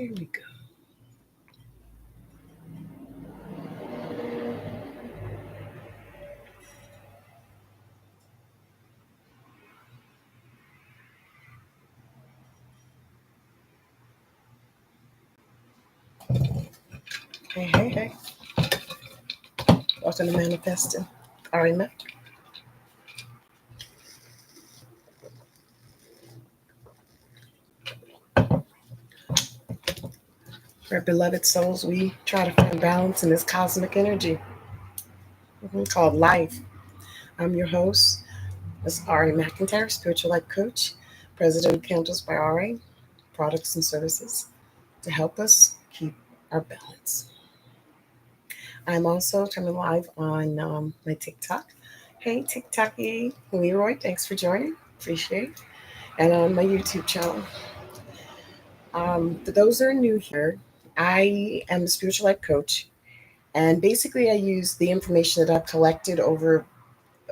Here we go. Hey, hey, hey. Welcome to Manifesting. Ari Mac. For beloved souls, we try to find balance in this cosmic energy called life. I'm your host, Ms. Ari McIntyre, spiritual life coach, president of Candles by Ari, products and services to help us keep our balance. I'm also coming live on my TikTok. Hey, TikToky Leroy, thanks for joining. Appreciate it. And on my YouTube channel. For those that are new here, I am a spiritual life coach. And basically, I use the information that I've collected over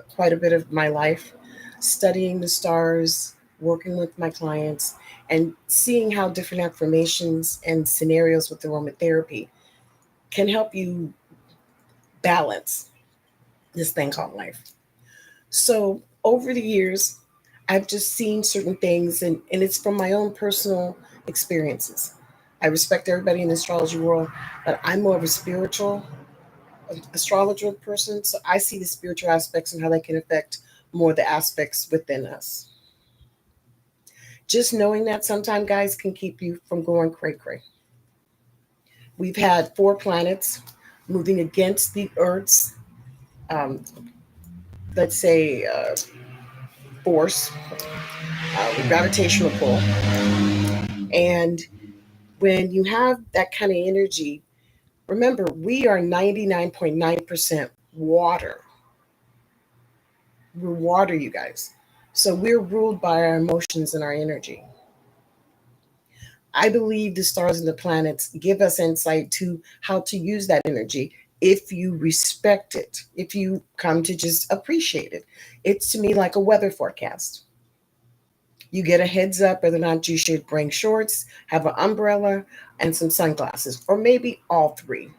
quite a bit of my life, studying the stars, working with my clients, and seeing how different affirmations and scenarios with aromatherapy can help you balance this thing called life. So, over the years, I've just seen certain things, and it's from my own personal experiences. I respect everybody in the astrology world, but I'm more of a spiritual astrologer person, so I see the spiritual aspects and how they can affect more the aspects within us. Just knowing that sometimes guys can keep you from going cray cray. We've had 4 planets moving against the Earth's, um, let's say, force, gravitational pull. And when you have that kind of energy, remember, we are 99.9% water. We're water, you guys. So we're ruled by our emotions and our energy. I believe the stars and the planets give us insight to how to use that energy if you respect it, if you come to just appreciate it. It's to me like a weather forecast. You get a heads up whether or not you should bring shorts, have an umbrella, and some sunglasses, or maybe all three.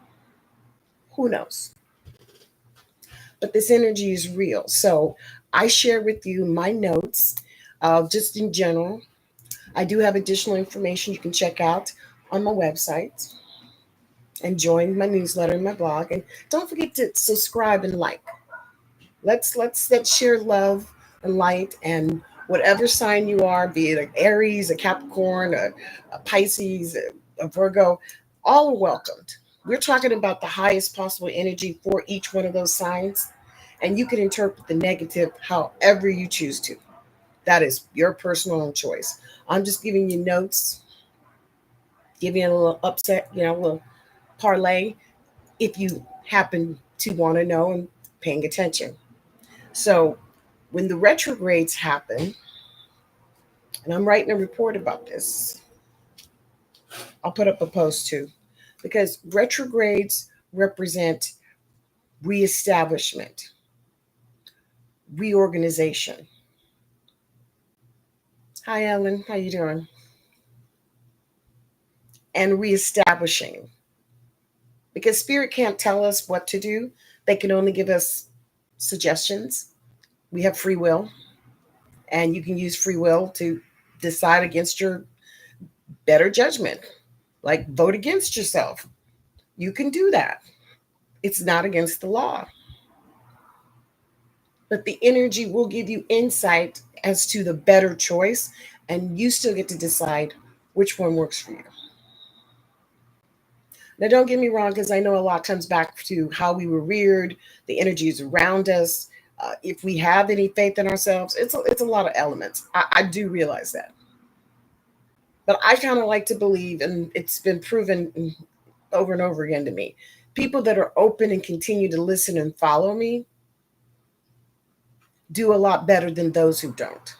Who knows? But this energy is real. So I share with you my notes, just in general. I do have additional information you can check out on my website and join my newsletter and my blog. And don't forget to subscribe and like. Let's share love and light, and whatever sign you are, be it an Aries, a Capricorn, a Pisces, a Virgo, all are welcomed. We're talking about the highest possible energy for each one of those signs, and you can interpret the negative however you choose to. That is your personal choice. I'm just giving you notes, giving you a little upset, a little parlay if you happen to want to know and paying attention. So when the retrogrades happen, and I'm writing a report about this, I'll put up a post too, because retrogrades represent reestablishment, reorganization. Hi, Ellen. How you doing? And reestablishing. Because spirit can't tell us what to do. They can only give us suggestions. We have free will, and you can use free will to decide against your better judgment, like vote against yourself. You can do that. It's not against the law. But the energy will give you insight as to the better choice, and you still get to decide which one works for you. Now, don't get me wrong, because I know a lot comes back to how we were reared, the energies around us. If we have any faith in ourselves, it's a lot of elements. I do realize that. But I kind of like to believe, and it's been proven over and over again to me, people that are open and continue to listen and follow me do a lot better than those who don't.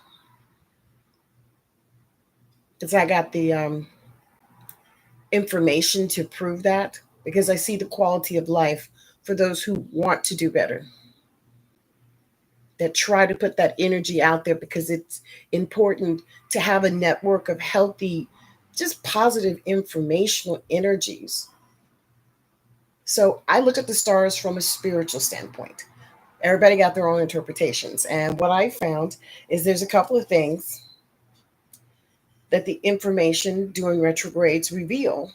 Because I got the information to prove that, because I see the quality of life for those who want to do better, that try to put that energy out there, because it's important to have a network of healthy just positive informational energies. So I look at the stars from a spiritual standpoint. Everybody got their own interpretations. And what I found is there's a couple of things that the information during retrogrades reveal,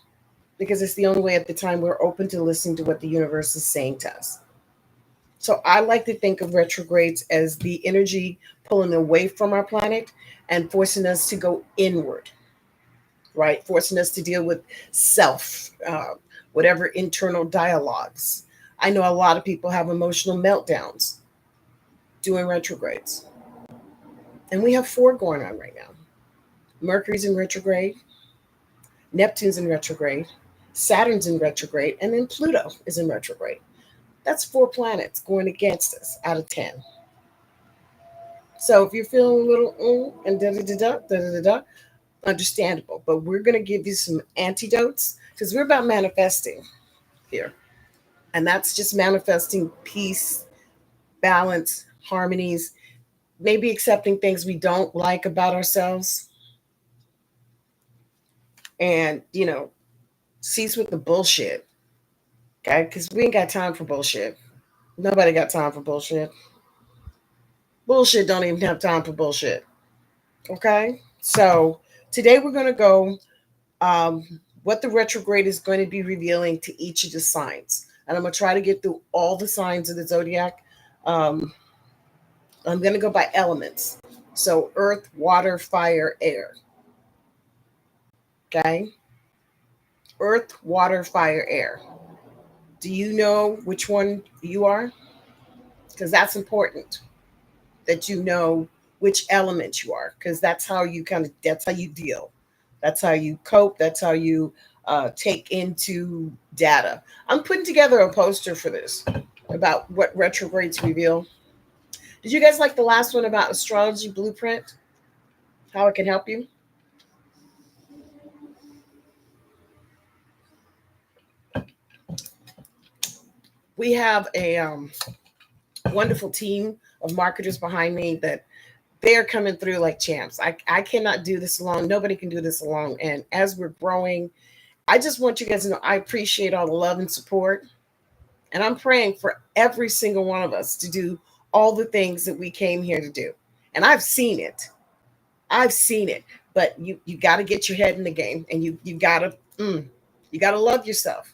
because it's the only way at the time we're open to listening to what the universe is saying to us. So I like to think of retrogrades as the energy pulling away from our planet and forcing us to go inward, right? Forcing us to deal with self, whatever internal dialogues. I know a lot of people have emotional meltdowns during retrogrades. And we have four going on right now. Mercury's in retrograde, Neptune's in retrograde, Saturn's in retrograde, and then Pluto is in retrograde. That's four planets going against us out of 10. So if you're feeling a little and da da da da da da da, understandable. But we're going to give you some antidotes because we're about manifesting here. And that's just manifesting peace, balance, harmonies, maybe accepting things we don't like about ourselves. And, cease with the bullshit. Okay? Because we ain't got time for bullshit. Nobody got time for bullshit. Bullshit don't even have time for bullshit. Okay? So today we're going to go what the retrograde is going to be revealing to each of the signs. And I'm going to try to get through all the signs of the zodiac. Um, I'm going to go by elements. So earth, water, fire, air. Okay? Earth, water, fire, air. Do you know which one you are? Because that's important that you know which element you are, because that's how you deal. That's how you cope. That's how you take into data. I'm putting together a poster for this about what retrogrades reveal. Did you guys like the last one about astrology blueprint? How it can help you? We have a wonderful team of marketers behind me that they're coming through like champs. I cannot do this alone. Nobody can do this alone. And as we're growing, I just want you guys to know I appreciate all the love and support. And I'm praying for every single one of us to do all the things that we came here to do. And I've seen it. I've seen it. But you got to get your head in the game, and you got to love yourself.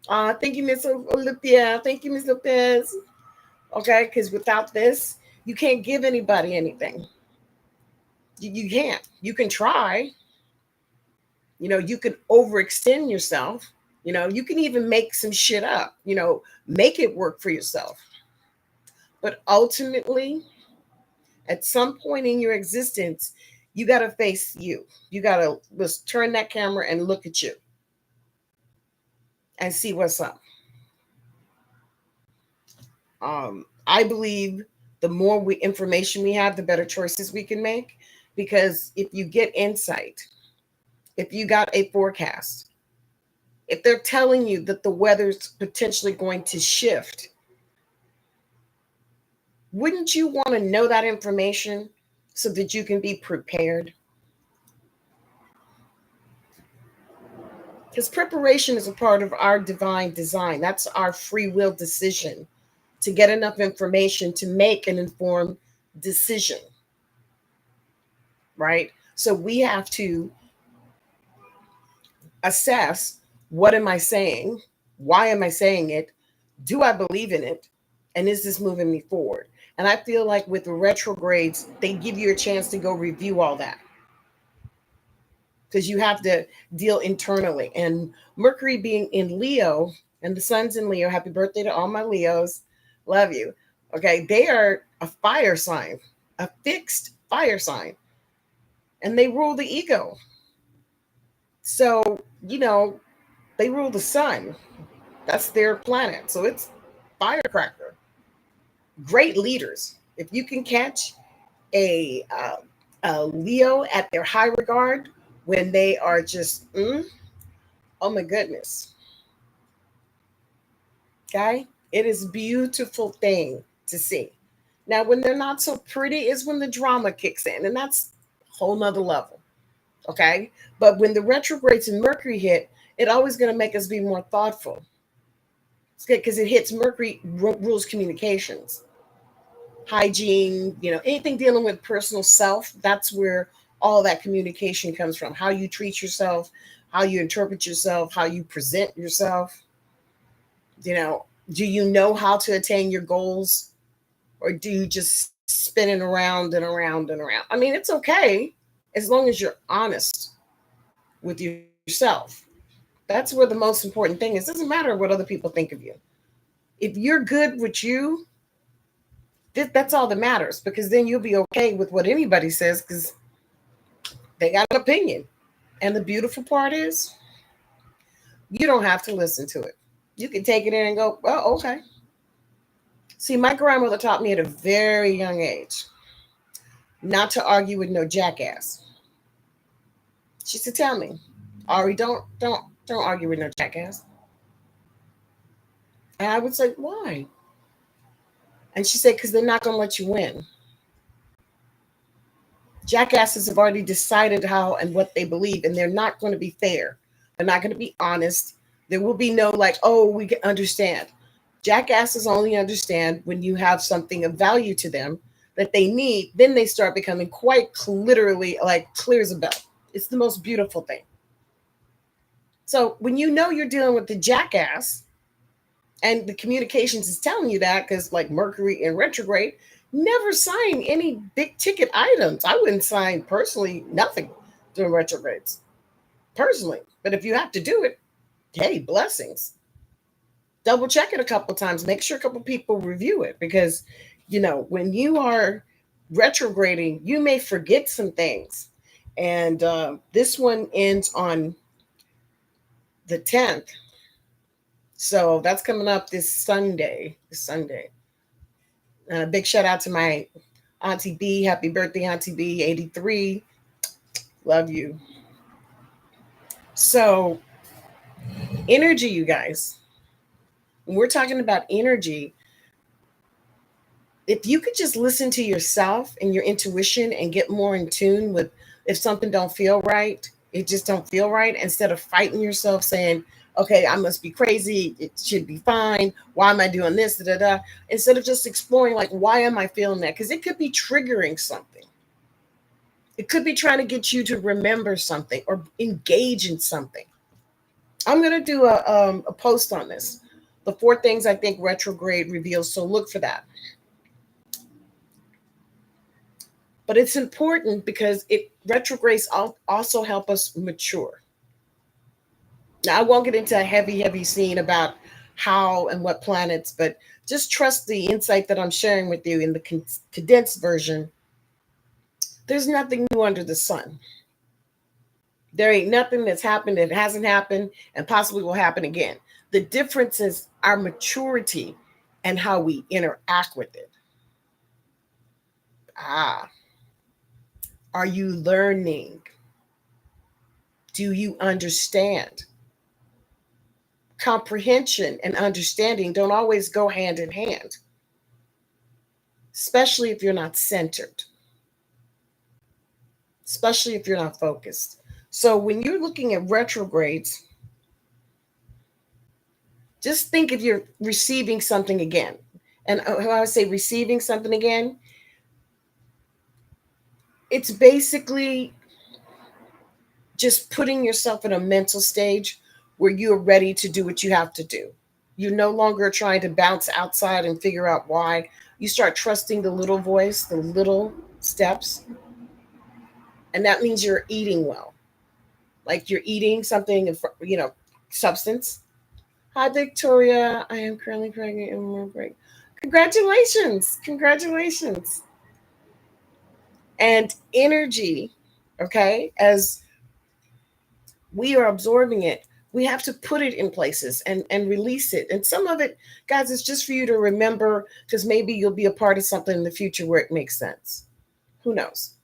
Thank you, Miss Olympia. Thank you, Miss Lopez. Okay, because without this, you can't give anybody anything. You can't. You can try. You can overextend yourself. You can even make some shit up. Make it work for yourself. But ultimately, at some point in your existence, you got to face you. You got to let's turn that camera and look at you and see what's up. I believe the more information we have, the better choices we can make. Because if you get insight, if you got a forecast, if they're telling you that the weather's potentially going to shift, wouldn't you want to know that information so that you can be prepared? Because preparation is a part of our divine design. That's our free will decision to get enough information to make an informed decision, right? So we have to assess, what am I saying? Why am I saying it? Do I believe in it? And is this moving me forward? And I feel like with the retrogrades, they give you a chance to go review all that, because you have to deal internally. And Mercury being in Leo and the sun's in Leo, happy birthday to all my Leos. Love you. Okay. They are a fire sign, a fixed fire sign, and they rule the ego. So, they rule the sun. That's their planet. So it's firecracker. Great leaders. If you can catch a Leo at their high regard when they are just, oh my goodness. Okay? It is a beautiful thing to see. Now, when they're not so pretty is when the drama kicks in, and that's a whole nother level. Okay. But when the retrogrades and Mercury hit, it always going to make us be more thoughtful. It's good because it hits Mercury, rules communications, hygiene, anything dealing with personal self. That's where all that communication comes from. How you treat yourself, how you interpret yourself, how you present yourself. You know, do you know how to attain your goals, or do you just spinning around and around and around? I mean, it's okay as long as you're honest with yourself. That's where the most important thing is. It doesn't matter what other people think of you. If you're good with you, that's all that matters, because then you'll be okay with what anybody says because they got an opinion. And the beautiful part is you don't have to listen to it. You can take it in and go, oh, okay. See, my grandmother taught me at a very young age not to argue with no jackass. She said, "Tell me, Ari, don't argue with no jackass." And I would say, "Why?" And she said, "Because they're not going to let you win. Jackasses have already decided how and what they believe, and they're not going to be fair. They're not going to be honest. There will be no like, oh, we can understand." Jackasses only understand when you have something of value to them that they need. Then they start becoming quite literally like clear as a bell. It's the most beautiful thing. So when you know you're dealing with the jackass, and the communications is telling you that, because like Mercury in retrograde, never sign any big ticket items. I wouldn't sign personally nothing during retrogrades personally, but if you have to do it, hey, blessings. Double check it a couple times, make sure a couple people review it, because when you are retrograding, you may forget some things. And this one ends on the 10th, so that's coming up this Sunday. A big shout out to my Auntie B. Happy birthday, Auntie B, 83. Love you. So, energy, you guys. When we're talking about energy, if you could just listen to yourself and your intuition and get more in tune with, if something don't feel right, it just don't feel right, instead of fighting yourself saying, okay, I must be crazy, it should be fine, why am I doing this, da, da, da. Instead of just exploring, like, why am I feeling that? Because it could be triggering something. It could be trying to get you to remember something or engage in something. I'm going to do a post on this, the 4 things I think retrograde reveals, so look for that. But it's important because it retrogrades also help us mature. Now, I won't get into a heavy scene about how and what planets, but just trust the insight that I'm sharing with you in the condensed version. There's nothing new under the sun. There ain't nothing that's happened that hasn't happened and possibly will happen again. The difference is our maturity and how we interact with it. Ah, are you learning? Do you understand? Comprehension and understanding don't always go hand in hand, especially if you're not centered, especially if you're not focused. So when you're looking at retrogrades, just think if you're receiving something again. And how I say receiving something again, it's basically just putting yourself in a mental stage where you're ready to do what you have to do. You're no longer trying to bounce outside and figure out why. You start trusting the little voice, the little steps. And that means you're eating well. Like you're eating something, substance. Hi, Victoria. I am currently pregnant and we're break. Congratulations. Congratulations. And energy, okay, as we are absorbing it, we have to put it in places and release it. And some of it, guys, is just for you to remember, because maybe you'll be a part of something in the future where it makes sense. Who knows?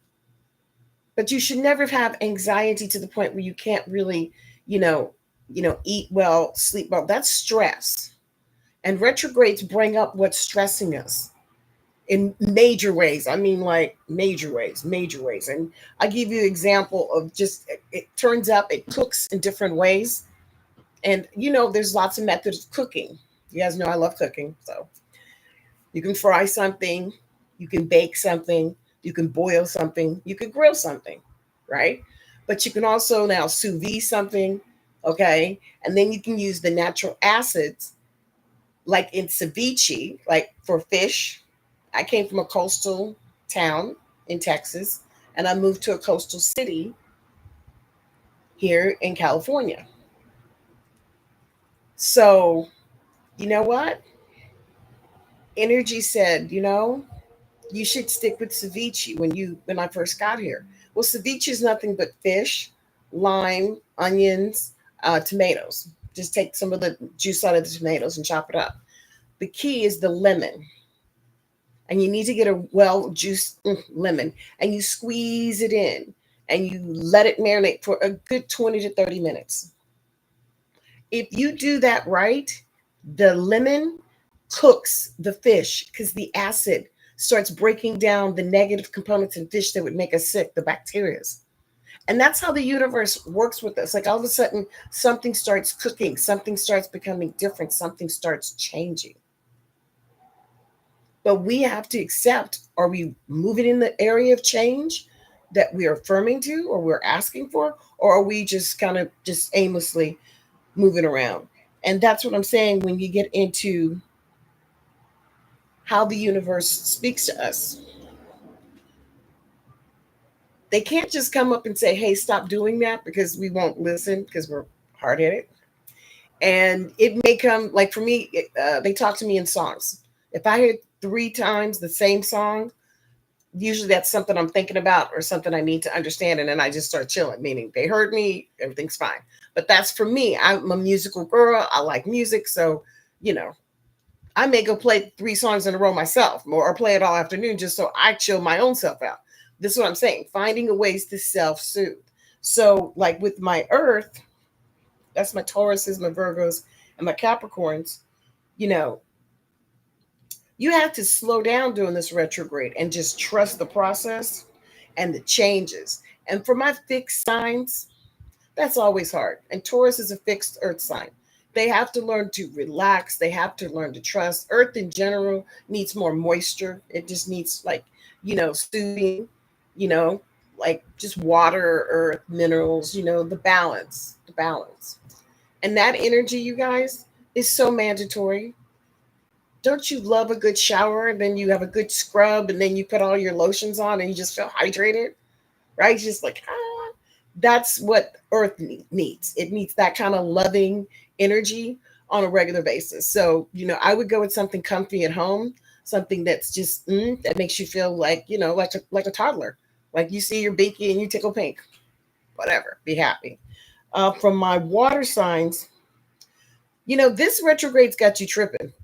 But you should never have anxiety to the point where you can't really, you know, eat well, sleep well. That's stress. And retrogrades bring up what's stressing us. in major ways. I mean, like major ways, major ways. And I give you an example of just it turns out it cooks in different ways. And there's lots of methods of cooking. You guys know I love cooking. So you can fry something, you can bake something, you can boil something, you can grill something, right? But you can also now sous vide something, okay? And then you can use the natural acids, like in ceviche, like for fish. I came from a coastal town in Texas, and I moved to a coastal city here in California. So, you know what? Energy said, you should stick with ceviche when I first got here. Well, ceviche is nothing but fish, lime, onions, tomatoes. Just take some of the juice out of the tomatoes and chop it up. The key is the lemon, and you need to get a well juiced lemon, and you squeeze it in, and you let it marinate for a good 20 to 30 minutes. If you do that right, the lemon cooks the fish because the acid starts breaking down the negative components in fish that would make us sick, the bacteria. And that's how the universe works with us. Like all of a sudden, something starts cooking, something starts becoming different, something starts changing. But we have to accept, are we moving in the area of change that we are affirming to or we're asking for? Or are we just kind of just aimlessly moving around? And that's what I'm saying when you get into how the universe speaks to us. They can't just come up and say, hey, stop doing that, because we won't listen because we're hard headed. And it may come, like for me, they talk to me in songs. If I hear 3 times the same song, usually that's something I'm thinking about or something I need to understand. And then I just start chilling, meaning they heard me, everything's fine. But that's for me. I'm a musical girl. I like music. So, you know, I may go play 3 songs in a row myself or play it all afternoon just so I chill my own self out. This is what I'm saying, finding a ways to self soothe. So, like with my earth, that's my Tauruses, my Virgos, and my Capricorns, you know, you have to slow down during this retrograde and just trust the process and the changes. And for my fixed signs, that's always hard. And Taurus is a fixed earth sign. They have to learn to relax. They have to learn to trust. Earth in general needs more moisture. It just needs, like, soothing, you know, like just water, earth, minerals, the balance, the balance. And that energy, you guys, is so mandatory. Don't you love a good shower and then you have a good scrub and then you put all your lotions on and you just feel hydrated, right? It's just like, that's what earth needs. It needs that kind of loving energy on a regular basis. So, I would go with something comfy at home, something that's just that makes you feel like, like a toddler. Like you see your binky and you tickle pink. Whatever, be happy. From my water signs, this retrograde's got you tripping.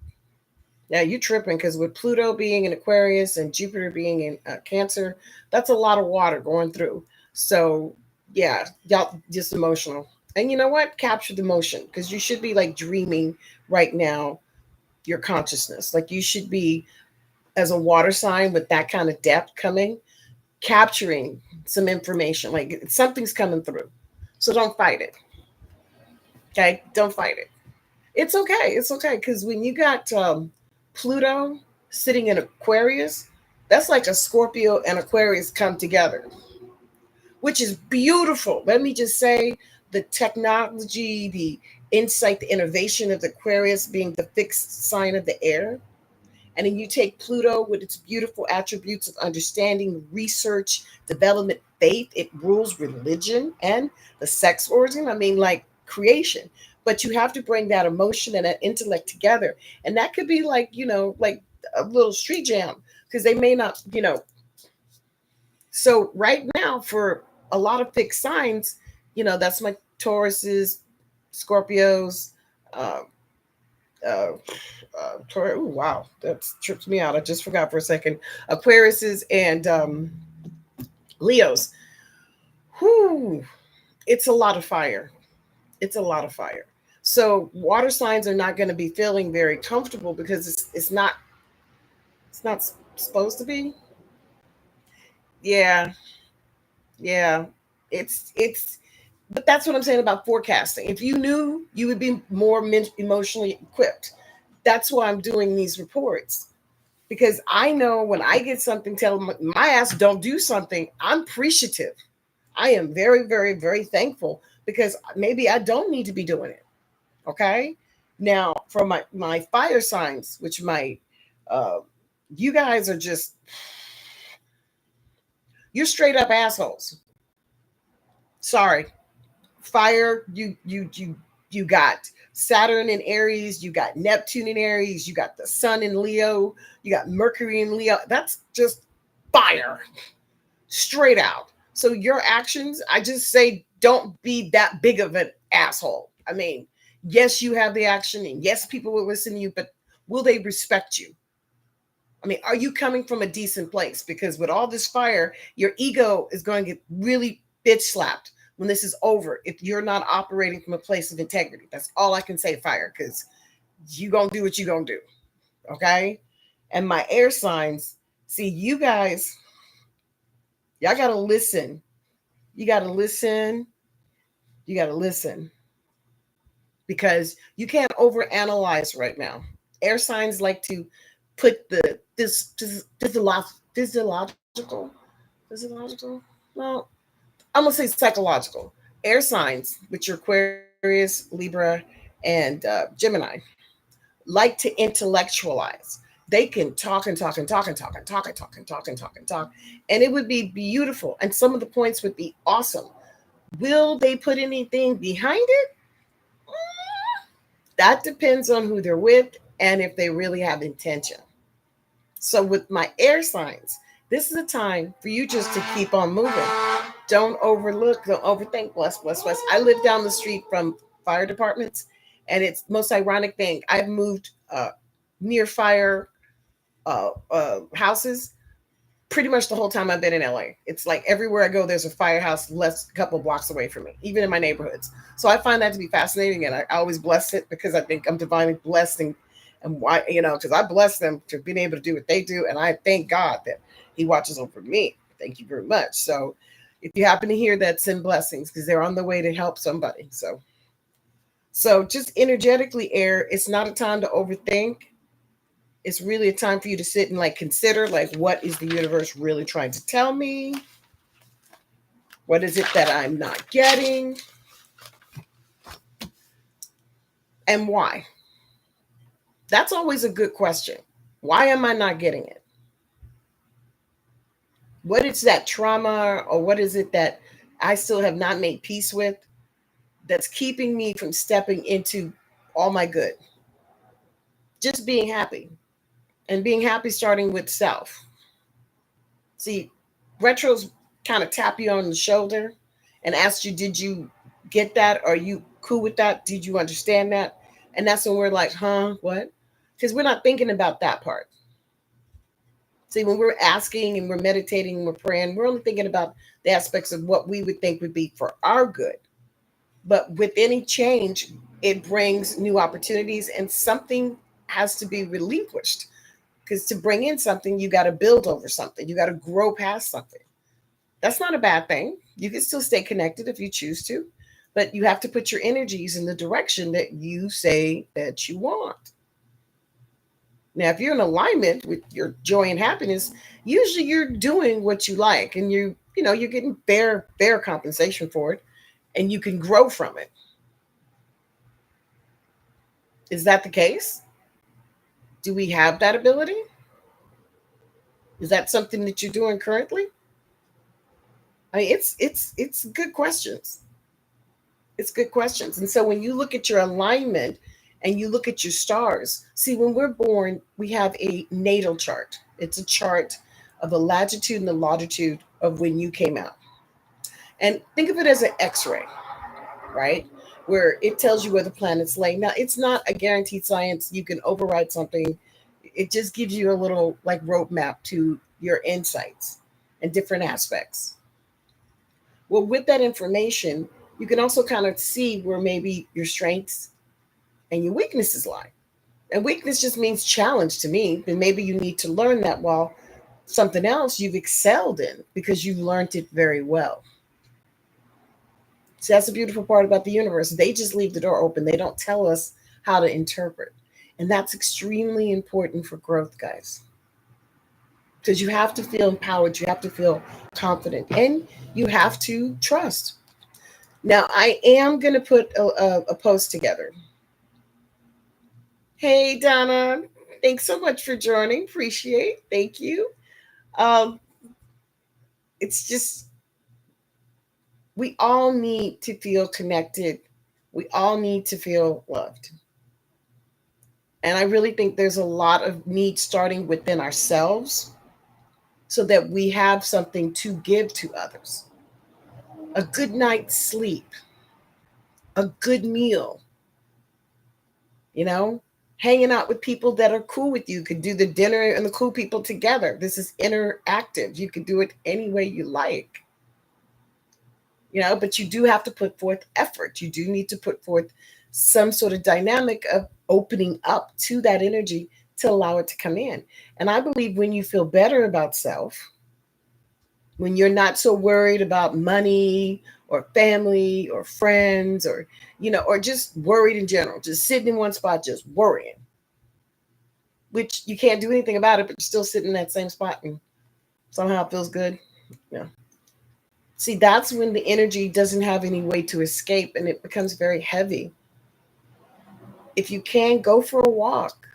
Now you tripping because with Pluto being in Aquarius and Jupiter being in Cancer, that's a lot of water going through. So yeah, y'all just emotional. And you know what? Capture the motion, because you should be like dreaming right now your consciousness. Like you should be, as a water sign with that kind of depth coming, capturing some information. Like something's coming through. So don't fight it. Okay? Don't fight it. It's okay. It's okay. Because when you got Pluto sitting in Aquarius, that's like a Scorpio and Aquarius come together, which is beautiful. Let me just say, the technology, the insight, the innovation of the Aquarius being the fixed sign of the air. And then you take Pluto with its beautiful attributes of understanding, research, development, faith. It rules religion and the sex origin. I mean, like creation. But you have to bring that emotion and that intellect together. And that could be like, like a little street jam, because they may not, So right now, for a lot of fixed signs, that's my Tauruses, Scorpios, uh, uh, ooh, wow, that trips me out. I just forgot for a second. Aquariuses and Leos. Whoo, it's a lot of fire. It's a lot of fire. So water signs are not going to be feeling very comfortable because it's not supposed to be. Yeah, yeah. It's but that's what I'm saying about forecasting. If you knew, you would be more emotionally equipped. That's why I'm doing these reports, because I know when I get something telling my ass don't do something, I'm appreciative. I am very, very, very thankful, because maybe I don't need to be doing it. Okay. Now, for my fire signs, which my uh, you guys are just, you're straight up assholes. Sorry, fire. You got Saturn in Aries, you got Neptune in Aries, you got the Sun in Leo, you got Mercury in Leo. That's just fire, straight out. So your actions, I just say, don't be that big of an asshole. I mean, yes, you have the action, and yes, people will listen to you, but will they respect you? I mean, are you coming from a decent place? Because with all this fire, your ego is going to get really bitch slapped when this is over if you're not operating from a place of integrity. That's all I can say, fire, because you gonna do what you gonna do. Okay. And my air signs, see, you guys, y'all gotta listen. You gotta listen. You gotta listen, because you can't overanalyze right now. Air signs like to put the physiological, physiological. No, I'm gonna say psychological. Air signs, which are Aquarius, Libra, and Gemini, like to intellectualize. They can talk and talk and talk and talk and talk and talk and talk and talk and talk, and it would be beautiful. And some of the points would be awesome. Will they put anything behind it? That depends on who they're with and if they really have intention. So, with my air signs, this is a time for you just to keep on moving. Don't overlook, don't overthink. Bless, bless, bless. I live down the street from fire departments, and it's the most ironic thing. I've moved near fire houses pretty much the whole time I've been in LA. It's like everywhere I go, there's a firehouse less a couple blocks away from me, even in my neighborhoods. So I find that to be fascinating, and I always bless it, because I think I'm divinely blessed, and why, because I bless them for being able to do what they do, and I thank God that He watches over me. Thank you very much. So if you happen to hear that, send blessings, because they're on the way to help somebody. So just energetically, air. It's not a time to overthink. It's really a time for you to sit and like consider, like, what is the universe really trying to tell me? What is it that I'm not getting? And why? That's always a good question. Why am I not getting it? What is that trauma, or what is it that I still have not made peace with, that's keeping me from stepping into all my good? Just being happy, and being happy starting with self. See, retros kind of tap you on the shoulder and ask you, did you get that? Are you cool with that? Did you understand that? And that's when we're like, huh, what? Because we're not thinking about that part. See, when we're asking and we're meditating and we're praying, we're only thinking about the aspects of what we would think would be for our good. But with any change, it brings new opportunities, and something has to be relinquished. Because to bring in something, you got to build over something, you got to grow past something. That's not a bad thing. You can still stay connected if you choose to, but you have to put your energies in the direction that you say that you want. Now, if you're in alignment with your joy and happiness, usually you're doing what you like, and you're getting fair compensation for it, and you can grow from it. Is that the case? Do we have that ability? Is that something that you're doing currently? I mean, it's good questions. It's good questions. And so when you look at your alignment and you look at your stars, see, when we're born, we have a natal chart. It's a chart of the latitude and the longitude of when you came out. And think of it as an X-ray, right? Where it tells you where the planets lay. Now, it's not a guaranteed science. You can override something. It just gives you a little like roadmap to your insights and different aspects. Well, with that information, you can also kind of see where maybe your strengths and your weaknesses lie. And weakness just means challenge to me. And maybe you need to learn that while something else you've excelled in because you've learned it very well. So that's the beautiful part about the universe. They just leave the door open. They don't tell us how to interpret. And that's extremely important for growth, guys. Because you have to feel empowered, you have to feel confident, and you have to trust. Now, I am going to put a post together. Hey, Donna, thanks so much for joining. Appreciate. Thank you. Um, it's just, we all need to feel connected. We all need to feel loved. And I really think there's a lot of need starting within ourselves so that we have something to give to others. A good night's sleep, a good meal, you know, hanging out with people that are cool with you. You could do the dinner and the cool people together. This is interactive. You could do it any way you like, but you do have to put forth effort. You do need to put forth some sort of dynamic of opening up to that energy to allow it to come in. And I believe when you feel better about self, when you're not so worried about money or family or friends or just worried in general, just sitting in one spot, just worrying, which you can't do anything about it, but you're still sitting in that same spot and somehow it feels good. Yeah. See, that's when the energy doesn't have any way to escape and it becomes very heavy. If you can, go for a walk,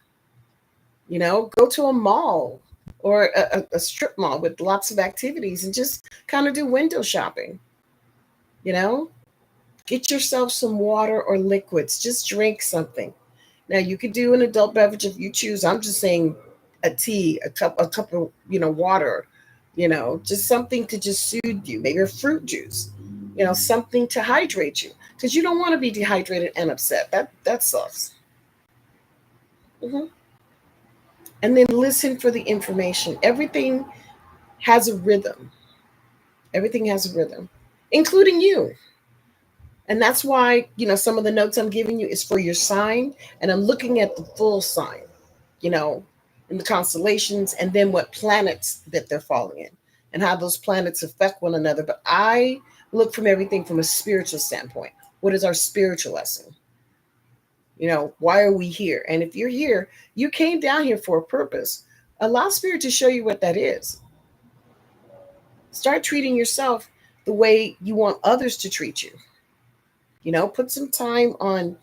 go to a mall or a strip mall with lots of activities and just kind of do window shopping. Get yourself some water or liquids. Just drink something. Now you could do an adult beverage if you choose. I'm just saying a tea, a cup of water, just something to just soothe you. Maybe a fruit juice, something to hydrate you because you don't want to be dehydrated and upset. That sucks. Hmm. And then listen for the information. Everything has a rhythm. Everything has a rhythm, including you. And that's why, some of the notes I'm giving you is for your sign. And I'm looking at the full sign, you know, in the constellations and then what planets that they're falling in and how those planets affect one another. But I look from everything from a spiritual standpoint. What is our spiritual lesson? Why are we here? And if you're here, you came down here for a purpose. Allow spirit to show you what that is. Start treating yourself the way you want others to treat you. Put some time on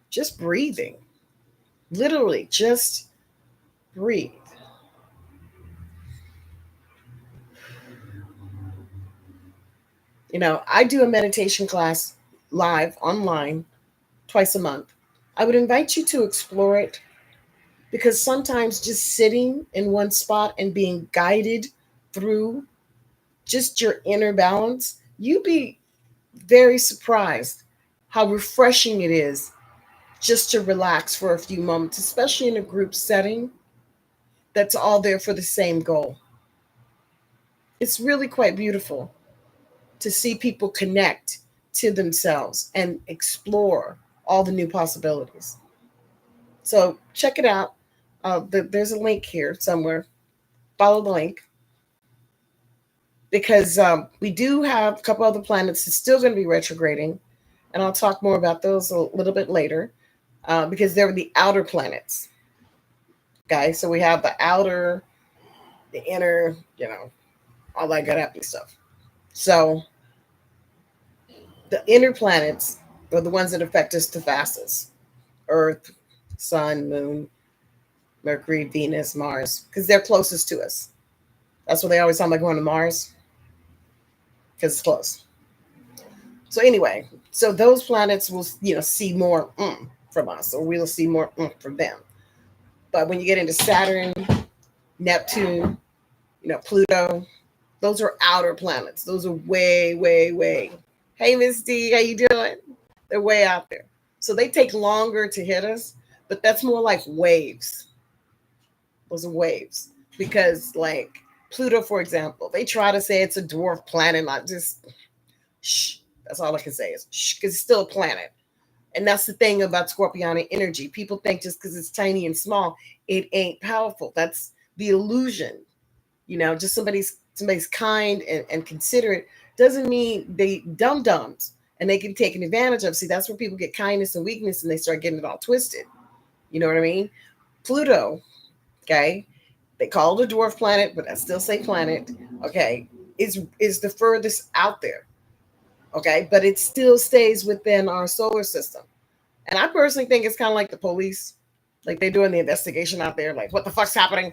just breathing. Literally, just breathe. I do a meditation class live online twice a month. I would invite you to explore it because sometimes just sitting in one spot and being guided through just your inner balance, you'd be very surprised how refreshing it is just to relax for a few moments, especially in a group setting that's all there for the same goal. It's really quite beautiful to see people connect to themselves and explore all the new possibilities. So check it out. There's a link here somewhere. Follow the link because we do have a couple other planets that's still going to be retrograding. And I'll talk more about those a little bit later because they're the outer planets. Guys, so we have the outer, the inner, all that good happy stuff. So the inner planets are the ones that affect us the fastest. Earth, Sun, Moon, Mercury, Venus, Mars, because they're closest to us. That's what they always talk about going to Mars, because it's close. So anyway, so those planets will, see more from us, or we'll see more from them. But when you get into Saturn, Neptune, Pluto, those are outer planets. Those are way, way, way. Hey, Miss D, how you doing? They're way out there. So they take longer to hit us, but that's more like waves. Those are waves. Because like Pluto, for example, they try to say it's a dwarf planet. Not just, shh. That's all I can say is shh, because it's still a planet. And that's the thing about Scorpionic energy. People think just because it's tiny and small, it ain't powerful. That's the illusion. Just somebody's kind and considerate doesn't mean they dum-dums and they can be taken advantage of. See, that's where people get kindness and weakness and they start getting it all twisted. You know what I mean? Pluto, okay, they call it a dwarf planet, but I still say planet, okay, is the furthest out there, okay, but it still stays within our solar system. And I personally think it's kind of like the police, like they're doing the investigation out there, like what the fuck's happening,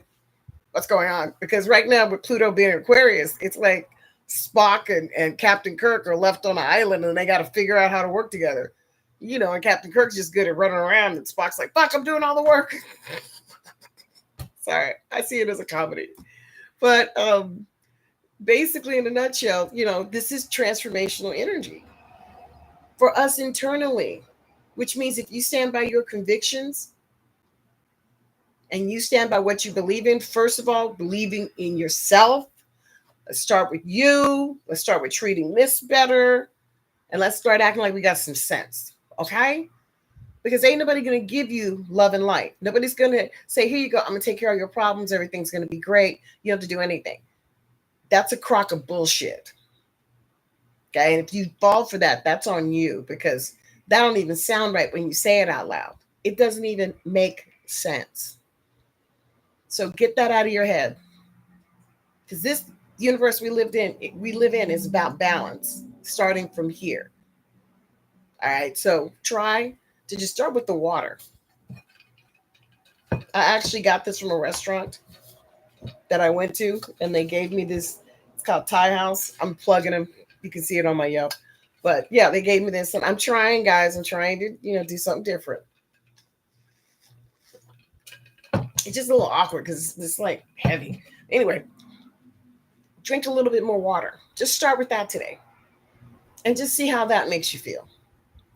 what's going on? Because right now with Pluto being Aquarius, it's like Spock and Captain Kirk are left on an island and they got to figure out how to work together. And Captain Kirk's just good at running around and Spock's like, fuck, I'm doing all the work. Sorry, I see it as a comedy. But basically, in a nutshell, this is transformational energy for us internally, which means if you stand by your convictions and you stand by what you believe in, first of all, believing in yourself. Let's start with you. Let's start with treating this better. And let's start acting like we got some sense. Okay? Because ain't nobody going to give you love and light. Nobody's going to say, here you go. I'm going to take care of your problems. Everything's going to be great. You don't have to do anything. That's a crock of bullshit. Okay? And if you fall for that, that's on you because that don't even sound right when you say it out loud. It doesn't even make sense. So get that out of your head. Because this universe we live in is about balance, starting from here. All right, so try to just start with the water. I actually got this from a restaurant that I went to, and they gave me this. It's called Thai House. I'm plugging them. You can see it on my Yelp. But yeah, they gave me this, and I'm trying, guys. I'm trying to, do something different. It's just a little awkward because it's like heavy. Anyway, drink a little bit more water. Just start with that today. And just see how that makes you feel.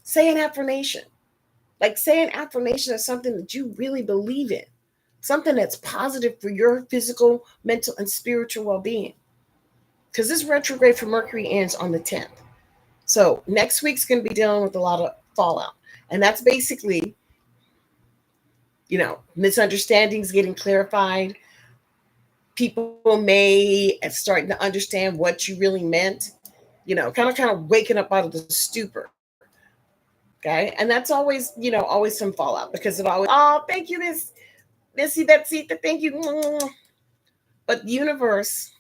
Say an affirmation. Like say an affirmation of something that you really believe in. Something that's positive for your physical, mental, and spiritual well-being. Because this retrograde for Mercury ends on the 10th. So next week's going to be dealing with a lot of fallout. And that's basically, misunderstandings getting clarified. People may start to understand what you really meant. Kind of waking up out of the stupor. Okay. And that's always, always some fallout because it always, oh, thank you, Missy Betsy, thank you. But the universe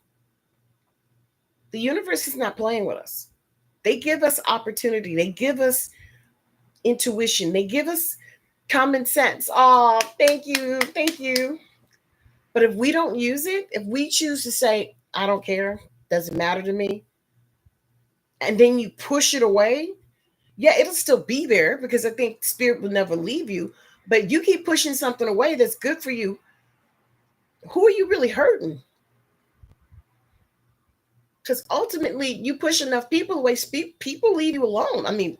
is not playing with us. They give us opportunity. They give us intuition. They give us common sense. Oh, thank you. Thank you. But if we don't use it, if we choose to say, I don't care, doesn't matter to me, and then you push it away, yeah, it'll still be there because I think spirit will never leave you. But you keep pushing something away that's good for you. Who are you really hurting? Because ultimately, you push enough people away, people leave you alone. I mean,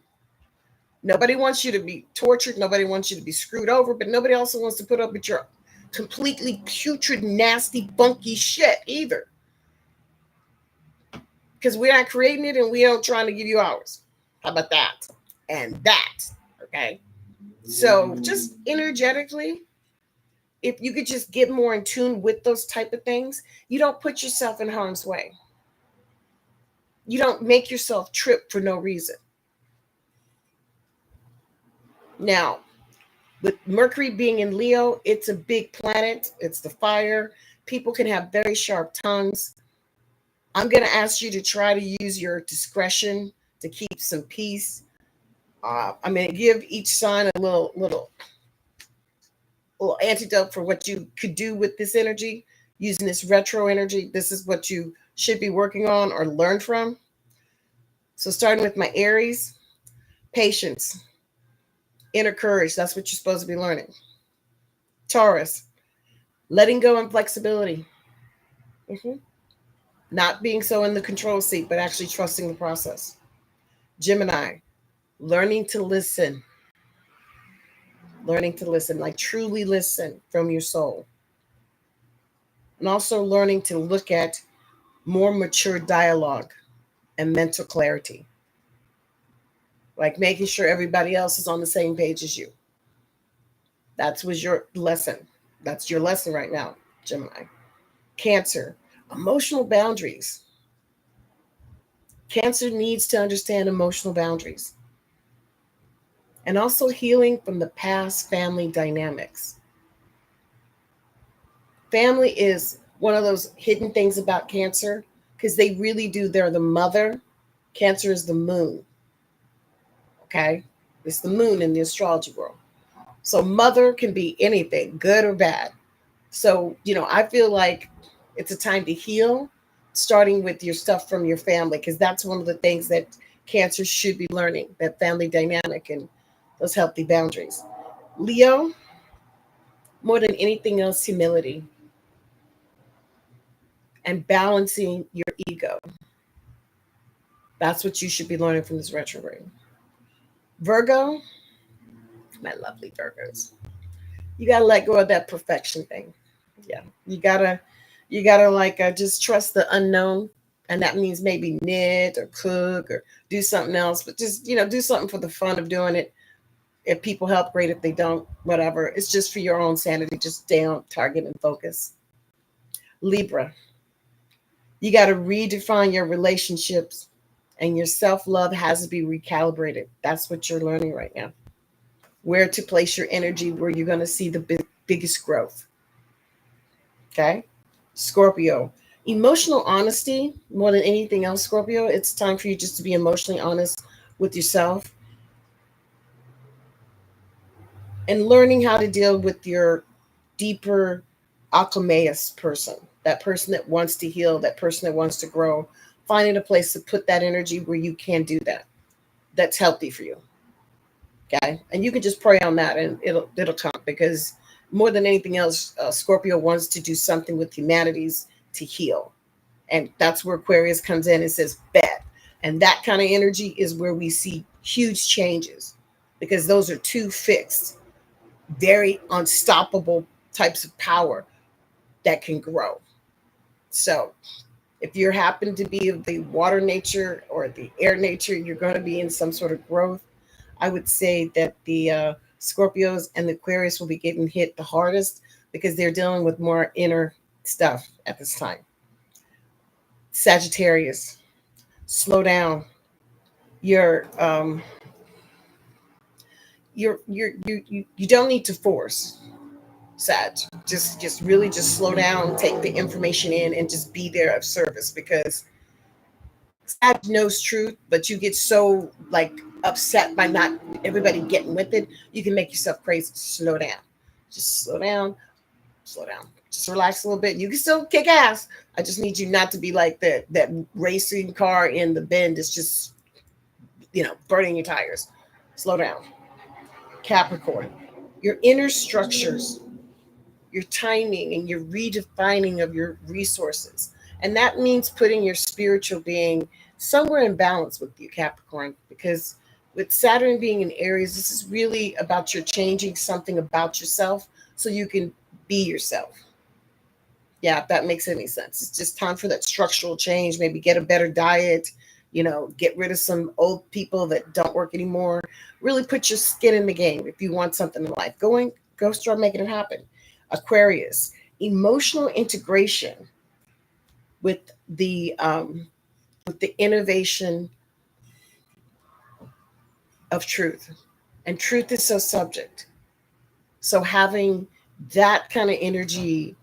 nobody wants you to be tortured. Nobody wants you to be screwed over. But nobody also wants to put up with your completely putrid, nasty, funky shit either. Because we're not creating it and we don't trying to give you ours. How about that? And that, okay? So just energetically, if you could just get more in tune with those type of things, you don't put yourself in harm's way. You don't make yourself trip for no reason. Now, with Mercury being in Leo, it's a big planet. It's the fire. People can have very sharp tongues. I'm going to ask you to try to use your discretion to keep some peace. I'm going to give each sign a little antidote for what you could do with this energy, using this retro energy. This is what you should be working on or learn from. So starting with my Aries, patience, inner courage. That's what you're supposed to be learning. Taurus, letting go and flexibility. Not being so in the control seat, but actually trusting the process. Gemini, learning to listen. Learning to listen, like truly listen from your soul. And also learning to look at more mature dialogue and mental clarity. like making sure everybody else is on the same page as you. That was your lesson. That's your lesson right now, Gemini. Cancer, emotional boundaries. Cancer needs to understand emotional boundaries and also healing from the past family dynamics. Family is one of those hidden things about Cancer because they really do. They're the mother. Cancer is the moon. Okay. It's the moon in the astrology world. So, mother can be anything, good or bad. So, I feel like it's a time to heal, starting with your stuff from your family, because that's one of the things that Cancer should be learning, that family dynamic and those healthy boundaries. Leo, more than anything else, humility and balancing your ego. That's what you should be learning from this retrograde. Virgo, my lovely Virgos, you got to let go of that perfection thing. Yeah, you gotta like just trust the unknown, and that means maybe knit or cook or do something else, but just do something for the fun of doing it. If people help, great. If they don't, whatever. It's just for your own sanity. Just stay on target and focus. Libra, you got to redefine your relationships, and your self-love has to be recalibrated. That's what you're learning right now. Where to place your energy, where you're going to see the biggest growth. Okay. Scorpio, emotional honesty more than anything else. Scorpio, it's time for you just to be emotionally honest with yourself and learning how to deal with your deeper alchemist person, that person that wants to heal, that person that wants to grow, finding a place to put that energy where you can do that. That's healthy for you. Okay. And you can just pray on that and it'll come, because more than anything else, Scorpio wants to do something with humanities to heal. And that's where Aquarius comes in and says, bet. And that kind of energy is where we see huge changes, because those are two fixed, very unstoppable types of power that can grow. So if you happen to be of the water nature or the air nature, you're going to be in some sort of growth. I would say that the Scorpios and the Aquarius will be getting hit the hardest because they're dealing with more inner stuff at this time. Sagittarius, slow down. You're you don't need to force, Sag. Just really just slow down, take the information in, and just be there of service, because Sag knows truth, but you get so like upset by not everybody getting with it, you can make yourself crazy. Slow down. Just slow down, slow down. Just relax a little bit. You can still kick ass. I just need you not to be like that racing car in the bend is just burning your tires. Slow down. Capricorn, your inner structures, your timing, and your redefining of your resources. And that means putting your spiritual being somewhere in balance with you, Capricorn, because with Saturn being in Aries, this is really about you changing something about yourself so you can be yourself. Yeah, if that makes any sense. It's just time for that structural change. Maybe get a better diet, get rid of some old people that don't work anymore. Really put your skin in the game if you want something in life. Go start making it happen. Aquarius, emotional integration with the innovation of truth. And truth is so subject. So having that kind of energy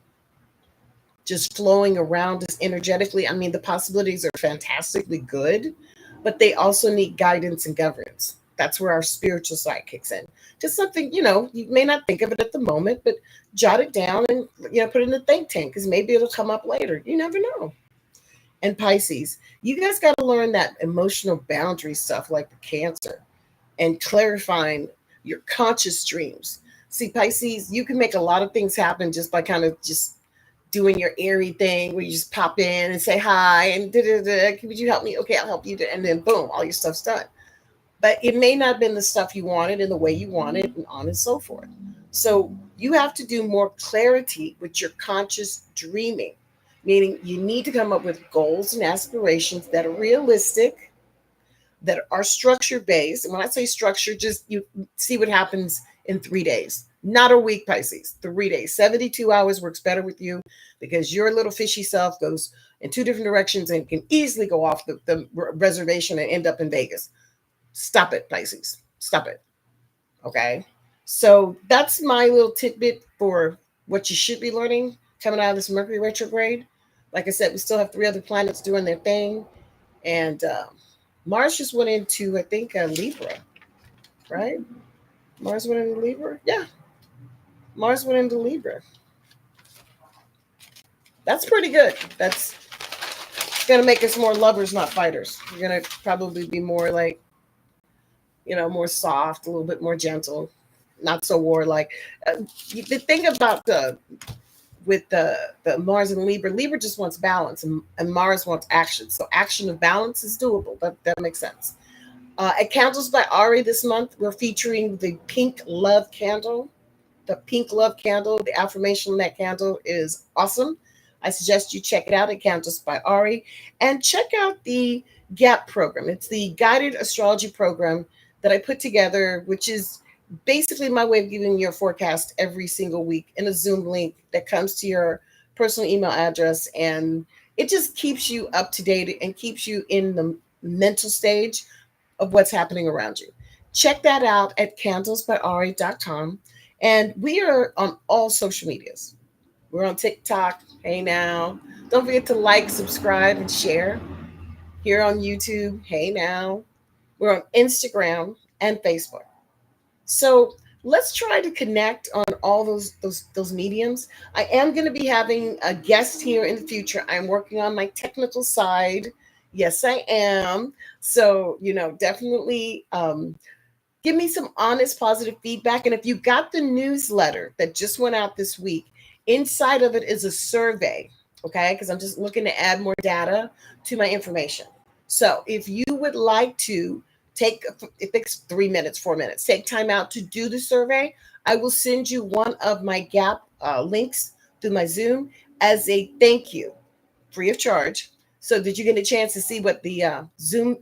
just flowing around us energetically, I mean, the possibilities are fantastically good, but they also need guidance and governance. That's where our spiritual side kicks in. Just something, you may not think of it at the moment, but jot it down and, put it in the think tank, because maybe it'll come up later. You never know. And Pisces, you guys got to learn that emotional boundary stuff like the Cancer, and clarifying your conscious dreams. See, Pisces, you can make a lot of things happen just by kind of just doing your airy thing where you just pop in and say hi and could you help me? Okay, I'll help you. And then boom, all your stuff's done. But it may not have been the stuff you wanted in the way you wanted, and on and so forth. So you have to do more clarity with your conscious dreaming, meaning you need to come up with goals and aspirations that are realistic, that are structure based. And when I say structure, just you see what happens in 3 days, not a week, Pisces, 3 days. 72 hours works better with you because your little fishy self goes in two different directions and can easily go off the reservation and end up in Vegas. Stop it, Pisces. Stop it. Okay. So that's my little tidbit for what you should be learning coming out of this Mercury retrograde. Like I said, we still have three other planets doing their thing. And Mars just went into, I think, Libra, right? Mars went into Libra? Yeah. Mars went into Libra. That's pretty good. That's going to make us more lovers, not fighters. We're going to probably be more like, more soft, a little bit more gentle, not so warlike. The thing about with the Mars and Libra, Libra just wants balance, and Mars wants action. So action of balance is doable. That makes sense. At Candles by Ari this month, we're featuring the Pink Love Candle. The Pink Love Candle, the affirmation on that candle is awesome. I suggest you check it out at Candles by Ari. And check out the GAP program. It's the guided astrology program that I put together, which is basically my way of giving you a forecast every single week in a Zoom link that comes to your personal email address. And it just keeps you up to date and keeps you in the mental stage of what's happening around you. Check that out at candlesbyari.com. And we are on all social medias. We're on TikTok. Hey now. Don't forget to like, subscribe, and share. Here on YouTube. Hey now. We're on Instagram and Facebook. So let's try to connect on all those mediums. I am going to be having a guest here in the future. I'm working on my technical side. Yes, I am. So, definitely give me some honest, positive feedback. And if you got the newsletter that just went out this week, inside of it is a survey, okay? Because I'm just looking to add more data to my information. So if you would like to it takes 3 minutes, 4 minutes, take time out to do the survey, I will send you one of my GAP links through my Zoom as a thank you, free of charge, so that you get a chance to see what the Zoom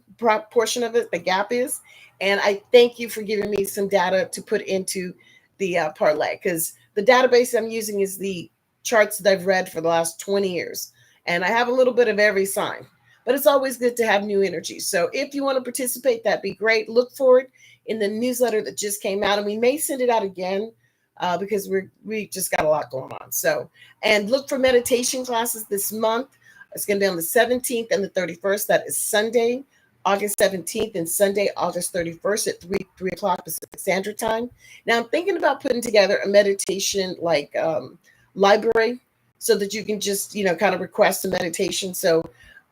portion of it, the GAP is. And I thank you for giving me some data to put into the parlay, because the database I'm using is the charts that I've read for the last 20 years. And I have a little bit of every sign, but it's always good to have new energy. So if you want to participate, that'd be great. Look for it in the newsletter that just came out, and we may send it out again because we just got a lot going on. So, and look for meditation classes this month. It's going to be on the 17th and the 31st. That is Sunday, August 17th, and Sunday, August 31st at 3 o'clock Pacific Standard Time. Now, I'm thinking about putting together a meditation library so that you can just, kind of request a meditation. So,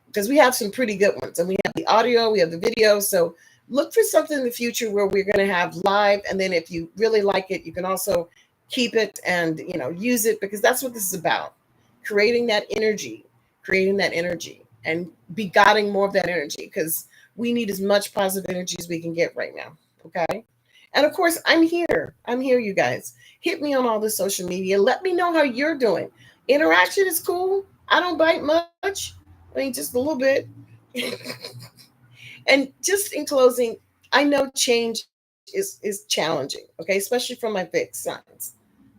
because we have some pretty good ones, and we have the audio, we have the video. So look for something in the future where we're going to have live. And then if you really like it, you can also keep it and, use it, because that's what this is about. Creating that energy and begotten more of that energy, because we need as much positive energy as we can get right now. Okay. And of course, I'm here, you guys. Hit me on all the social media. Let me know how you're doing. Interaction is cool. I don't bite much. I mean, just a little bit. And just in closing, I know change is challenging, okay, especially from my fixed signs.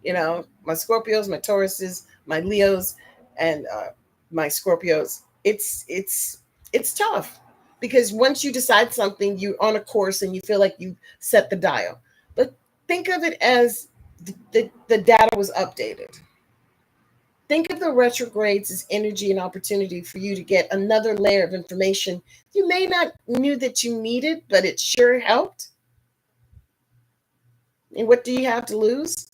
My Scorpios, my Tauruses, my Leos, and my Scorpios. It's tough, because once you decide something, you're on a course and you feel like you set the dial. But think of it as the data was updated. Think of the retrogrades as energy and opportunity for you to get another layer of information you may not knew that you needed, but it sure helped. And what do you have to lose?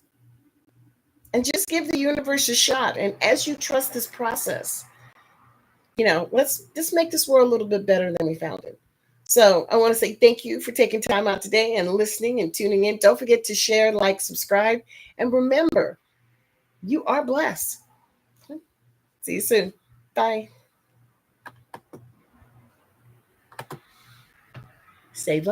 And just give the universe a shot. And as you trust this process, let's just make this world a little bit better than we found it. So I want to say thank you for taking time out today and listening and tuning in. Don't forget to share, like, subscribe, and remember, you are blessed. See you soon. Bye. Stay blessed.